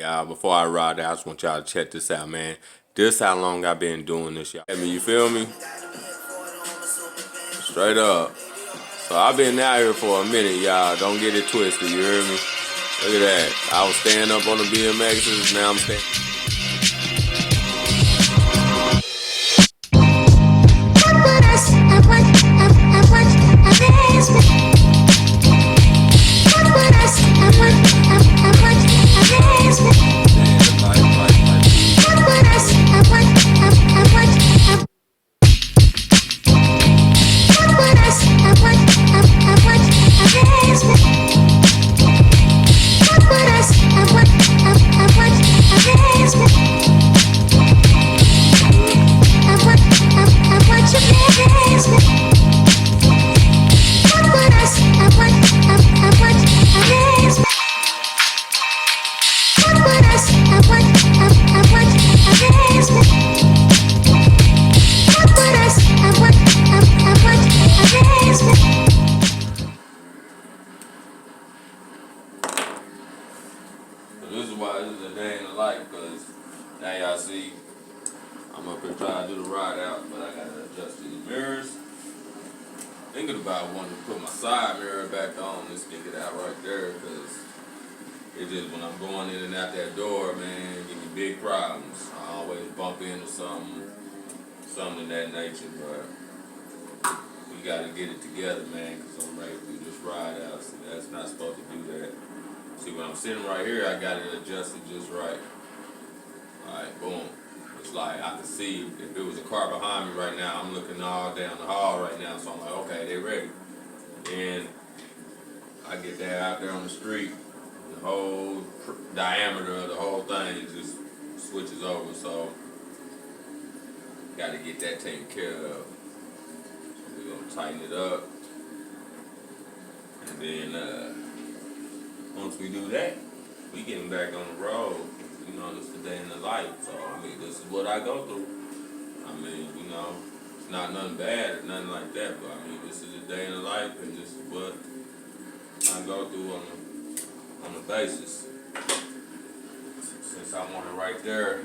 Y'all, before I ride out, I just want y'all to check this out, man. This how long I've been doing this, y'all. I mean, you feel me? Straight up. So I've been out here for a minute, y'all. Don't get it twisted, you hear me? Look at that. I was standing up on the BMXs, now I'm standing. This is why this is a day in the life, because now y'all see I'm up here trying to do the ride out, but I gotta adjust these mirrors. Thinking about wanting to put my side mirror back on and stick it out right there, because it just, when I'm going in and out that door, man, it give me big problems. I always bump into something of that nature, but we gotta get it together, man, because I'm ready to just ride out. See, that's not supposed to do that. See, when I'm sitting right here, I got it adjusted just right. Alright, boom. It's like I can see if it was a car behind me right now, I'm looking all down the hall right now, so I'm like, okay, they ready. Then I get that out there on the street, the whole diameter of the whole thing just switches over, so got to get that taken care of. So we're going to tighten it up, and then once we do that, we getting back on the road. You know, this is the day in the life. So, I mean, this is what I go through. I mean, you know, it's not nothing bad or nothing like that, but I mean, this is a day in the life, and this is what I go through on a basis. Since I want it right there,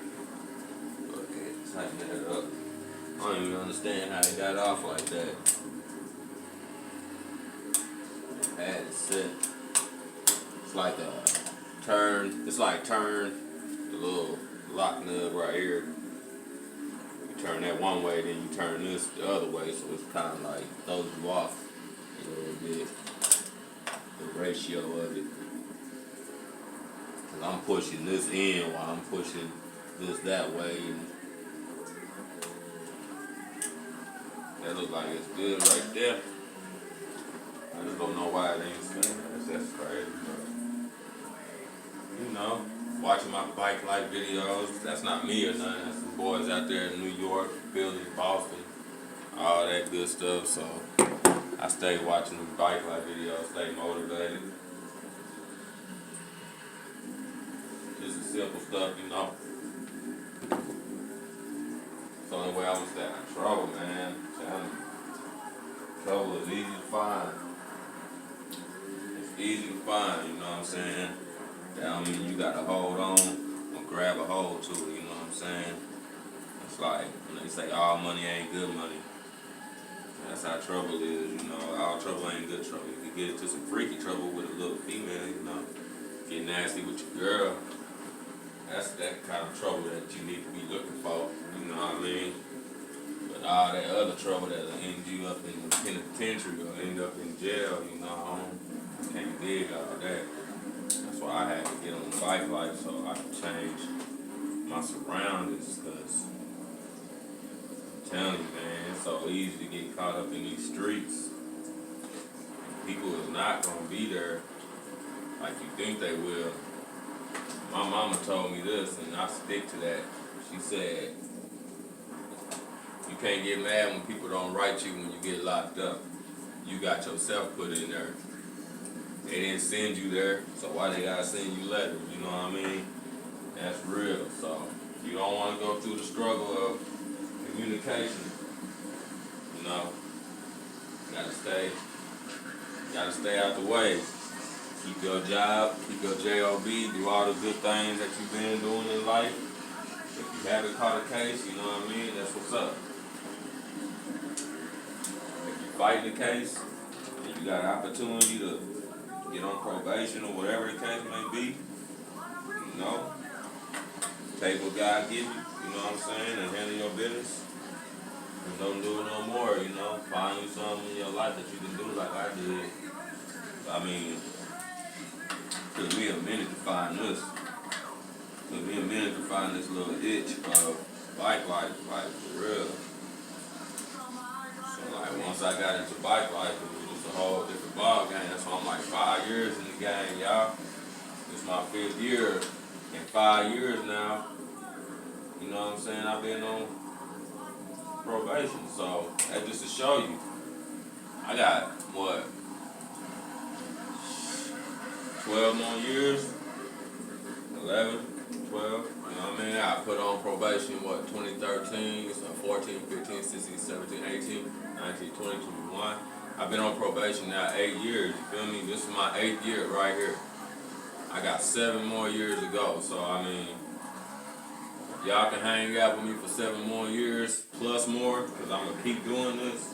go ahead, tighten that up. I don't even understand how they got off like that. I had it set. It's like a turn. It's like turn the little lock nub right here. You turn that one way, then you turn this the other way. So it's kind of like throws you off a little bit. The ratio of it. Cause I'm pushing this in while I'm pushing this that way. And that looks like it's good right there. I just don't know why it ain't spinning. That's crazy, bro. You know, watching my Bikelife videos. That's not me or nothing. That's some boys out there in New York, Philly, Boston, all that good stuff. So I stay watching the Bikelife videos, stay motivated. Just the simple stuff, you know. It's the only way I'm gonna stay out of trouble, man. Trouble is easy to find. It's easy to find, you know what I'm saying? That don't mean you gotta hold on or grab a hold to it, you know what I'm saying? It's like when they say all money ain't good money. That's how trouble is, you know. All trouble ain't good trouble. You can get into some freaky trouble with a little female, you know. Get nasty with your girl. That's that kind of trouble that you need to be looking for, you know what I mean? But all that other trouble that'll end you up in the penitentiary or end up in jail, you know, I can't dig all that. That's why I had to get on the bike life so I could change my surroundings, because I'm telling you, man, it's so easy to get caught up in these streets. People is not going to be there like you think they will. My mama told me this, and I stick to that. She said, you can't get mad when people don't write you when you get locked up. You got yourself put in there. They didn't send you there, so why they gotta send you letters, you know what I mean? That's real, so you don't want to go through the struggle of communication, you know. Gotta stay out the way. keep your job, keep your job, do all the good things that you've been doing in life. If you haven't caught a case, you know what I mean, that's what's up. If you're fighting the case, and you got an opportunity to get on probation or whatever the case may be, you know, take what God give you, you know what I'm saying, and handle your business. And don't do it no more, you know. Find you something in your life that you can do like I did. I mean, took me a minute to find this. Took me a minute to find this little itch of bike life, like for real. So like once I got into bike life, it was just a whole different ball game. That's why I'm like 5 years in the game, y'all. It's my 5th year. In 5 years now, you know what I'm saying, I've been on probation. So that's just to show you. I got what? 12 more years? 11, 12. You know what I mean? I put on probation, 2013, so 14, 15, 16, 17, 18, 19, 20, 21. I've been on probation now 8 years. You feel me? This is my 8th year right here. I got 7 more years to go. So, I mean, if y'all can hang out with me for 7 more years plus more, because I'm going to keep doing this,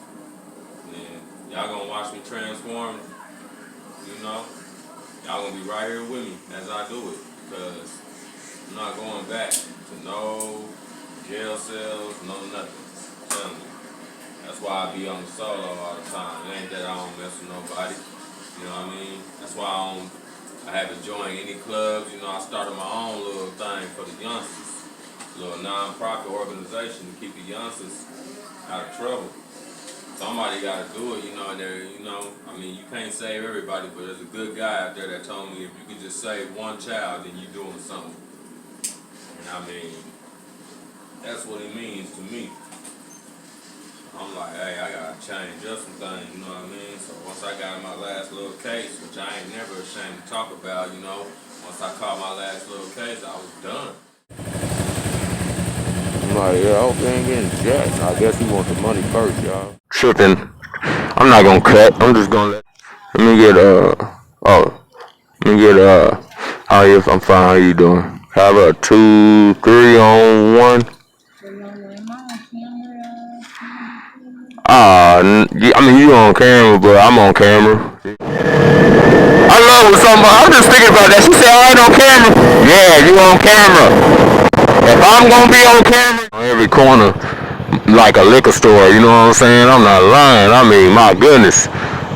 then y'all going to watch me transform, you know? Y'all going to be right here with me as I do it, because I'm not going back to no jail cells, no nothing. I'm telling you. That's why I be on the solo all the time. It ain't that I don't mess with nobody. You know what I mean? That's why I haven't joined any clubs. You know, I started my own little thing for the youngsters. A little non-profit organization to keep the youngsters out of trouble. Somebody got to do it, you know, and there, you know, I mean, you can't save everybody, but there's a good guy out there that told me if you could just save one child, then you're doing something. And I mean, that's what it means to me. I'm like, hey, I got to change up some things, you know what I mean? So once I got my last little case, which I ain't never ashamed to talk about, you know, once I caught my last little case, I was done. I'm like, yeah, I hope they ain't getting jacked. I guess he wants the money first, y'all. Tripping. I'm not gonna cut. I'm just gonna let me get, how you, I'm fine, how you doing? Have a 2, 3 on 1. I mean, you on camera, but I'm on camera. I love when somebody, I was just thinking about that. She said, I ain't on camera. Yeah, you on camera. If I'm gonna be on camera, on every corner, like a liquor store, you know what I'm saying? I'm not lying. I mean, my goodness.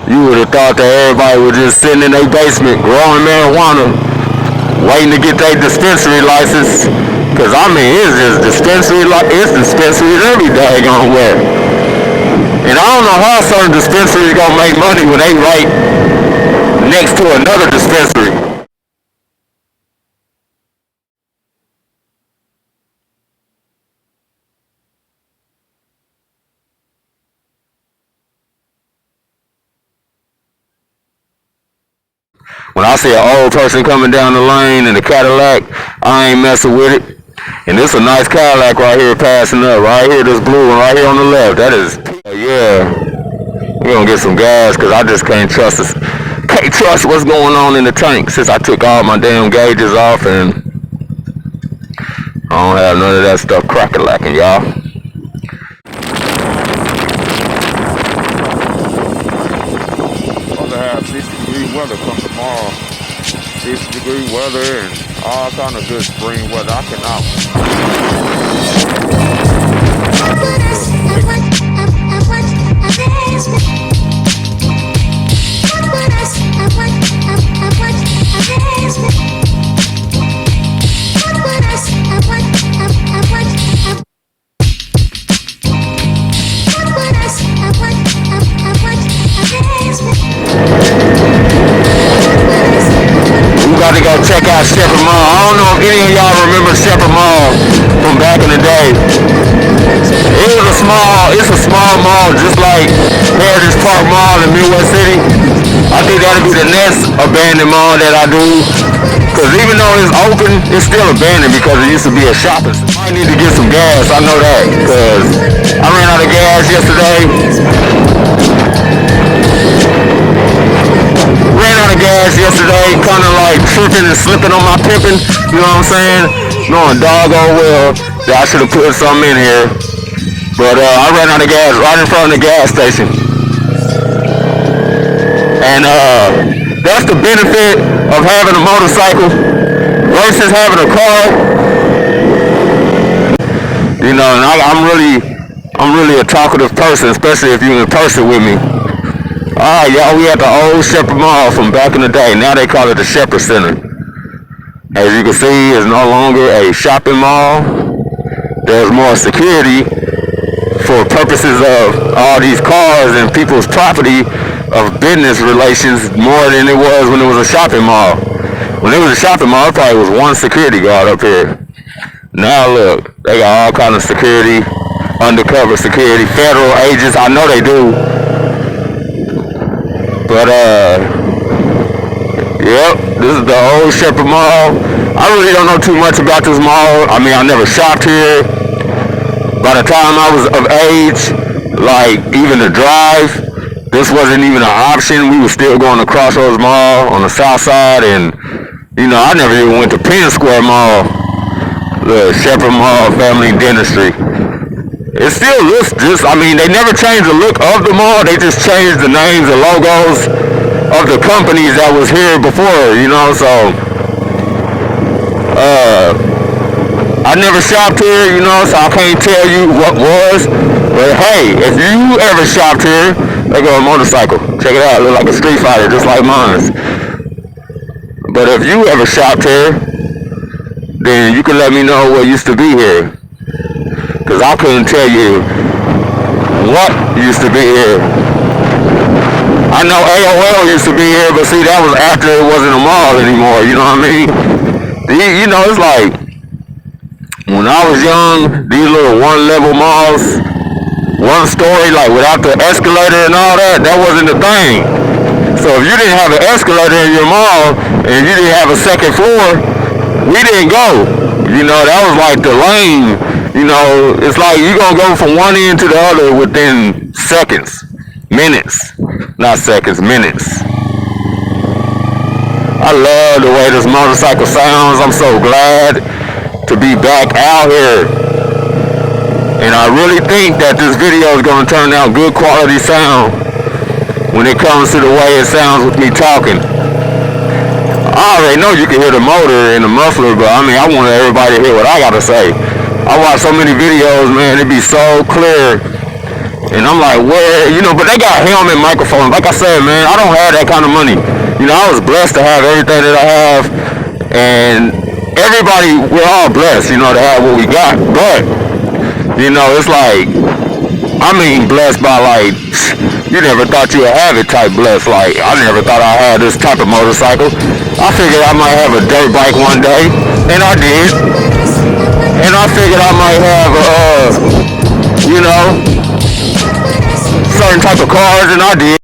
You would have thought that everybody was just sitting in their basement growing marijuana, waiting to get their dispensary license. Cause I mean, it's just it's dispensaries every daggone where. And I don't know how certain dispensaries gonna make money when they right next to another dispensary. When I see an old person coming down the lane in a Cadillac, I ain't messing with it. And this is a nice Cadillac right here passing up. Right here, this blue one right here on the left. That is, yeah. We're gonna get some gas because I just can't trust this. Can't trust what's going on in the tank since I took all my damn gauges off and I don't have none of that stuff crack-a-lacking, y'all. Supposed to have 60-degree weather come tomorrow. 60-degree weather and all kind of good spring weather. I cannot. Got to go check out Shepherd Mall. I don't know if any of y'all remember Shepherd Mall from back in the day. It's a small mall just like Heritage Park Mall in Midwest City. I think that'll be the next abandoned mall that I do. Cause even though it's open, it's still abandoned because it used to be a shopping center. I need to get some gas, I know that. Cause I ran out of gas yesterday. Ran out of gas yesterday tripping and slipping on my pimping. You know what I'm saying? Knowing doggone well that I should have put something in here. But I ran out of gas right in front of the gas station. And that's the benefit of having a motorcycle versus having a car. You know, and I'm really a talkative person, especially if you're in person with me. Y'all, we at the old Shepherd Mall from back in the day. Now they call it the Shepherd Center. As you can see, it's no longer a shopping mall. There's more security for purposes of all these cars and people's property of business relations more than it was when it was a shopping mall. When it was a shopping mall, it probably was one security guard up here. Now look, they got all kind of security, undercover security, federal agents. I know they do. But yep, this is the old Shepherd Mall. I really don't know too much about this mall. I mean, I never shopped here. By the time I was of age, like even to drive, this wasn't even an option. We were still going to Crossroads Mall on the south side, and you know, I never even went to Penn Square Mall, the Shepherd Mall Family Dentistry. It still looks just, I mean, they never changed the look of the mall. They just changed the names and logos of the companies that was here before, you know, so I never shopped here, you know, so I can't tell you what was. But hey, if you ever shopped here, they go a motorcycle. Check it out, it look like a Street Fighter, just like mine. But if you ever shopped here, then you can let me know what used to be here. Because I couldn't tell you what used to be here. I know AOL used to be here, but see, that was after it wasn't a mall anymore, you know what I mean? You know, it's like, when I was young, these little one-level malls, one story, like without the escalator and all that, that wasn't the thing. So if you didn't have an escalator in your mall, and you didn't have a second floor, we didn't go. You know, that was like the lane. You know, it's like you're going to go from one end to the other within seconds. Minutes. Not seconds, minutes. I love the way this motorcycle sounds. I'm so glad to be back out here. And I really think that this video is going to turn out good quality sound when it comes to the way it sounds with me talking. I already know you can hear the motor and the muffler, but I mean, I want everybody to hear what I got to say. I watch so many videos, man, it be so clear. And I'm like, where, you know, but they got helmet microphones. Like I said, man, I don't have that kind of money. You know, I was blessed to have everything that I have. And everybody, we're all blessed, you know, to have what we got. But, you know, it's like, I mean, blessed by like, you never thought you would have it type blessed. Like, I never thought I had this type of motorcycle. I figured I might have a dirt bike one day, and I did. And I figured I might have, you know, certain type of cars, and I did.